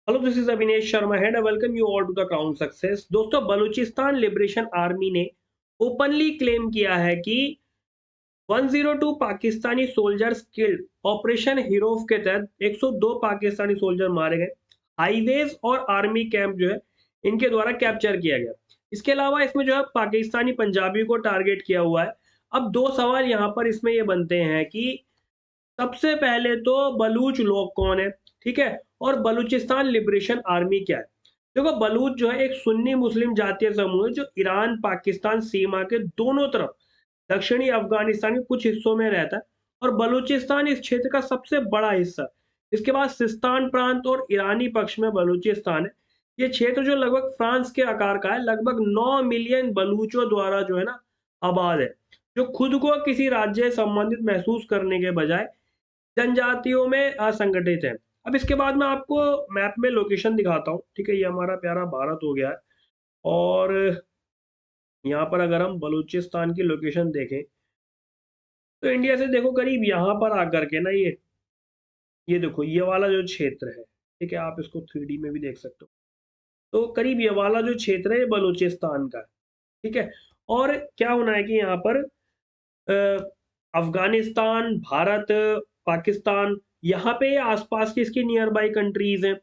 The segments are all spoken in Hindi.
Hello, this is Avinesh Sharma head. Welcome you all to the Crown Success. दोस्तों, बलूचिस्तान लिबरेशन आर्मी ने ओपनली क्लेम किया है कि 102 Pakistani soldiers killed. Operation Herof के तहत 102 पाकिस्तानी सोल्जर मारे गए। हाईवेज और आर्मी कैंप जो है इनके द्वारा कैप्चर किया गया। इसके अलावा इसमें जो है पाकिस्तानी पंजाबी को टारगेट किया हुआ है। अब दो सवाल यहाँ पर इसमें ये बनते हैं कि सबसे पहले तो बलूच लोग कौन है, ठीक है, और बलूचिस्तान लिबरेशन आर्मी क्या है। देखो, बलूच जो है एक सुन्नी मुस्लिम जातीय समूह है जो ईरान पाकिस्तान सीमा के दोनों तरफ दक्षिणी अफगानिस्तान के कुछ हिस्सों में रहता है। और बलूचिस्तान इस क्षेत्र का सबसे बड़ा हिस्सा है। इसके बाद सिस्तान प्रांत और ईरानी पक्ष में बलूचिस्तान है। ये क्षेत्र जो लगभग फ्रांस के आकार का है, लगभग 9 मिलियन बलूचों द्वारा जो है ना आबाद है, जो खुद को किसी राज्य से संबंधित महसूस करने के बजाय जनजातियों में असंगठित है। अब इसके बाद मैं आपको मैप में लोकेशन दिखाता हूँ, ठीक है। ये हमारा प्यारा भारत हो गया है। और यहाँ पर अगर हम बलूचिस्तान की लोकेशन देखें तो इंडिया से देखो करीब यहाँ पर आकर के ना ये देखो, ये वाला जो क्षेत्र है, ठीक है, आप इसको 3D में भी देख सकते हो। तो करीब ये वाला जो क्षेत्र है ये बलूचिस्तान का है, ठीक है। और क्या होना है कि यहाँ पर अफगानिस्तान, भारत, पाकिस्तान, यहाँ पे आसपास की इसकी नियर बाई कंट्रीज हैं।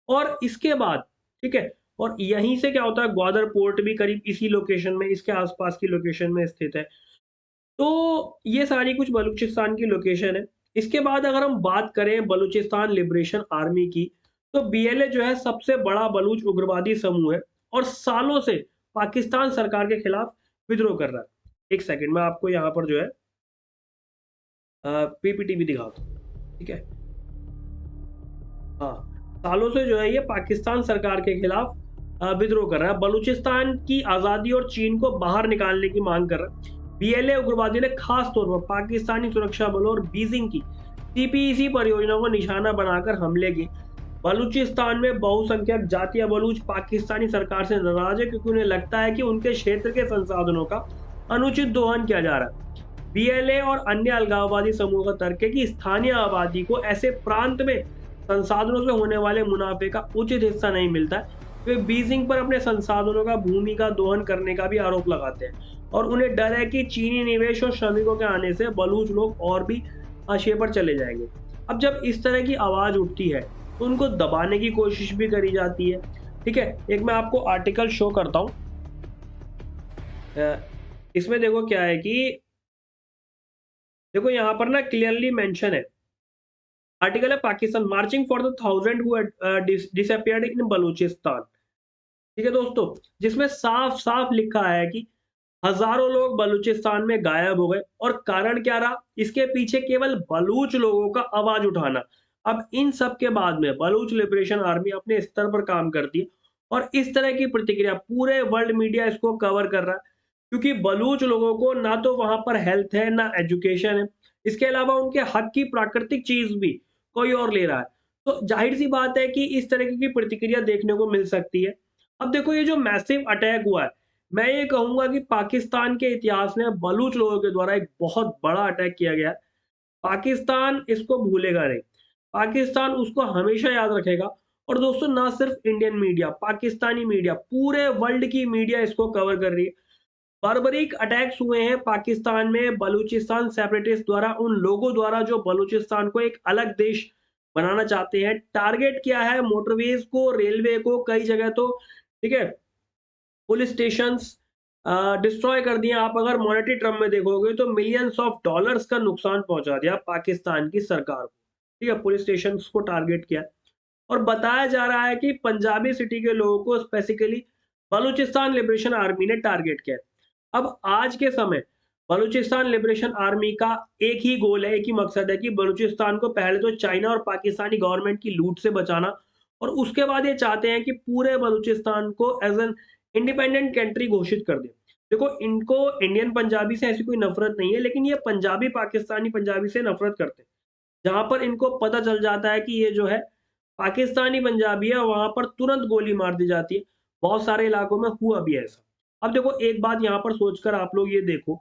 और इसके बाद, ठीक है, और यहीं से क्या होता है, ग्वादर पोर्ट भी करीब इसी लोकेशन में, इसके आसपास की लोकेशन में स्थित है। तो ये सारी कुछ बलूचिस्तान की लोकेशन है। इसके बाद अगर हम बात करें बलूचिस्तान लिबरेशन आर्मी की, तो बीएलए जो है सबसे बड़ा बलूच उग्रवादी समूह है और सालों से पाकिस्तान सरकार के खिलाफ विद्रोह कर रहा है। एक सेकंड में आपको यहाँ पर जो है पीपीटी भी दिखाता हूँ, ठीक है। हाँ, सालों से जो है ये पाकिस्तान सरकार के खिलाफ विद्रोह कर रहा है, बलूचिस्तान की आज़ादी और चीन को बाहर निकालने की मांग कर रहा है। बीएलए उग्रवादी ने खास तौर पर पाकिस्तानी सुरक्षा बलों और बीजिंग की सीपीईसी परियोजना को निशाना बनाकर हमले किए। बलूचिस्तान में बहुसंख्यक जातीय बलूच पाकिस्तानी सरकार से नाराज है क्योंकि उन्हें लगता है कि उनके क्षेत्र के संसाधनों का अनुचित दोहन किया जा रहा है। बीएलए और अन्य अलगाववादी समूह का तर्क है कि स्थानीय आबादी को ऐसे प्रांत में संसाधनों से होने वाले मुनाफे का उचित हिस्सा नहीं मिलता है। वे बीजिंग पर अपने संसाधनों का भूमि का दोहन करने का भी आरोप लगाते हैं और उन्हें डर है कि चीनी निवेश और श्रमिकों के आने से बलूच लोग और भी हाशिए पर चले जाएंगे। अब जब इस तरह की आवाज उठती है तो उनको दबाने की कोशिश भी करी जाती है, ठीक है। एक मैं आपको आर्टिकल शो करता हूँ। इसमें देखो क्या है कि देखो यहाँ पर ना क्लियरली मेंशन है। आर्टिकल है Pakistan marching for the thousand who disappeared इन बलूचिस्तान, ठीक है दोस्तों, जिसमें साफ साफ लिखा है कि हजारों लोग बलूचिस्तान में गायब हो गए। और कारण क्या रहा, इसके पीछे केवल बलूच लोगों का आवाज उठाना। अब इन सब के बाद में बलूच लिबरेशन आर्मी अपने स्तर पर काम करती है और इस तरह की प्रतिक्रिया पूरे वर्ल्ड मीडिया इसको कवर कर रहा है, क्योंकि बलूच लोगों को ना तो वहां पर हेल्थ है ना एजुकेशन है। इसके अलावा उनके हक की प्राकृतिक चीज भी कोई और ले रहा है। तो जाहिर सी बात है कि इस तरह की प्रतिक्रिया देखने को मिल सकती है। अब देखो, ये जो मैसिव अटैक हुआ है, मैं ये कहूंगा कि पाकिस्तान के इतिहास में बलूच लोगों के द्वारा एक बहुत बड़ा अटैक किया गया है। पाकिस्तान इसको भूलेगा नहीं, पाकिस्तान उसको हमेशा याद रखेगा। और दोस्तों, ना सिर्फ इंडियन मीडिया, पाकिस्तानी मीडिया, पूरे वर्ल्ड की मीडिया इसको कवर कर रही है। बारबरीक अटैक्स हुए हैं पाकिस्तान में बलूचिस्तान सेपरेटिस्ट द्वारा, उन लोगों द्वारा जो बलूचिस्तान को एक अलग देश बनाना चाहते हैं। टारगेट किया है मोटरवेज को, रेलवे को, कई जगह तो, ठीक है, पुलिस स्टेशंस डिस्ट्रॉय कर दिए। आप अगर मॉनेटरी टर्म में देखोगे तो मिलियंस ऑफ डॉलर्स का नुकसान पहुंचा दिया पाकिस्तान की सरकार को, ठीक है। पुलिस स्टेशंस को टारगेट किया और बताया जा रहा है कि पंजाबी सिटी के लोगों को स्पेसिफिकली बलूचिस्तान लिबरेशन आर्मी ने टारगेट किया है। अब आज के समय बलूचिस्तान लिबरेशन आर्मी का एक ही गोल है, एक ही मकसद है कि बलूचिस्तान को पहले तो चाइना और पाकिस्तानी गवर्नमेंट की लूट से बचाना, और उसके बाद ये चाहते हैं कि पूरे बलूचिस्तान को एज एन इंडिपेंडेंट कंट्री घोषित कर दें। देखो, इनको इंडियन पंजाबी से ऐसी कोई नफरत नहीं है, लेकिन ये पंजाबी पाकिस्तानी पंजाबी से नफरत करते हैं। जहां पर इनको पता चल जाता है कि ये जो है पाकिस्तानी पंजाबी है, वहां पर तुरंत गोली मार दी जाती है। बहुत सारे इलाकों में हुआ भी ऐसा। अब देखो, एक बात यहाँ पर सोचकर आप लोग ये देखो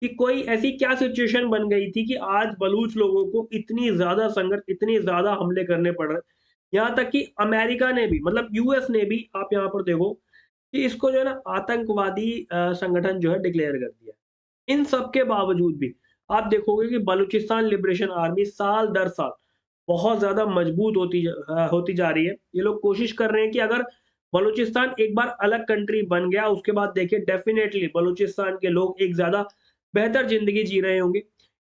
कि कोई ऐसी क्या सिचुएशन बन गई थी कि आज बलूच लोगों को इतनी ज्यादा संघर्ष, इतने ज्यादा हमले करने पड़ रहे हैं। यहाँ तक कि अमेरिका ने भी, मतलब यूएस ने भी, आप यहाँ पर देखो कि इसको जो है ना आतंकवादी संगठन जो है डिक्लेयर कर दिया। इन सब के बावजूद भी आप देखोगे कि बलूचिस्तान लिबरेशन आर्मी साल दर साल बहुत ज़्यादा मजबूत होती जा रही है। ये लोग कोशिश कर रहे हैं कि अगर बलूचिस्तान एक बार अलग कंट्री बन गया, उसके बाद देखिए डेफ़िनेटली बलूचिस्तान के लोग एक ज़्यादा बेहतर ज़िंदगी जी रहे होंगे।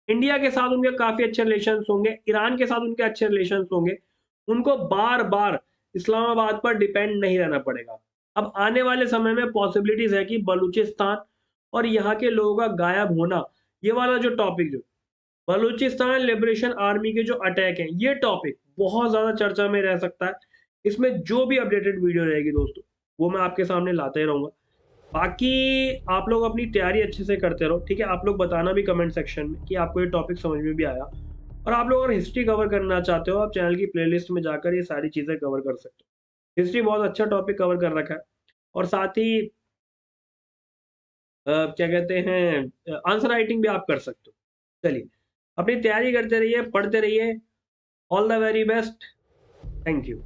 इंडिया के साथ उनके काफ़ी अच्छे रिलेशंस होंगे, ईरान के साथ उनके अच्छे रिलेशंस होंगे। उनको बार-बार इस्लामाबाद पर डिपेंड नहीं रहना पड़ेगा। अब आने वाले समय में पॉसिबिलिटीज़ है कि बलूचिस्तान और यहाँ के लोगों का गायब होना, ये वाला जो टॉपिक जो बलूचिस्तान लिबरेशन आर्मी के जो अटैक हैं, ये टॉपिक बहुत ज़्यादा चर्चा में रह सकता है। इसमें जो भी अपडेटेड वीडियो रहेगी दोस्तों, वो मैं आपके सामने लाते रहूँगा। बाकी आप लोग अपनी तैयारी अच्छे से करते रहो, ठीक है? आप लोग बताना भी कमेंट सेक्शन में कि आपको ये टॉपिक समझ में भी आया। और आप लोग अगर हिस्ट्री कवर करना चाहते हो, आप चैनल की प्लेलिस्ट में जाकर ये सारी चीज़ें कवर कर सकते हो। हिस्ट्री बहुत अच्छा टॉपिक कवर कर रखा है और साथ ही क्या कहते हैं आंसर राइटिंग भी आप कर सकते हो। चलिए, अपनी तैयारी करते रहिए, पढ़ते रहिए। All the very best. Thank you.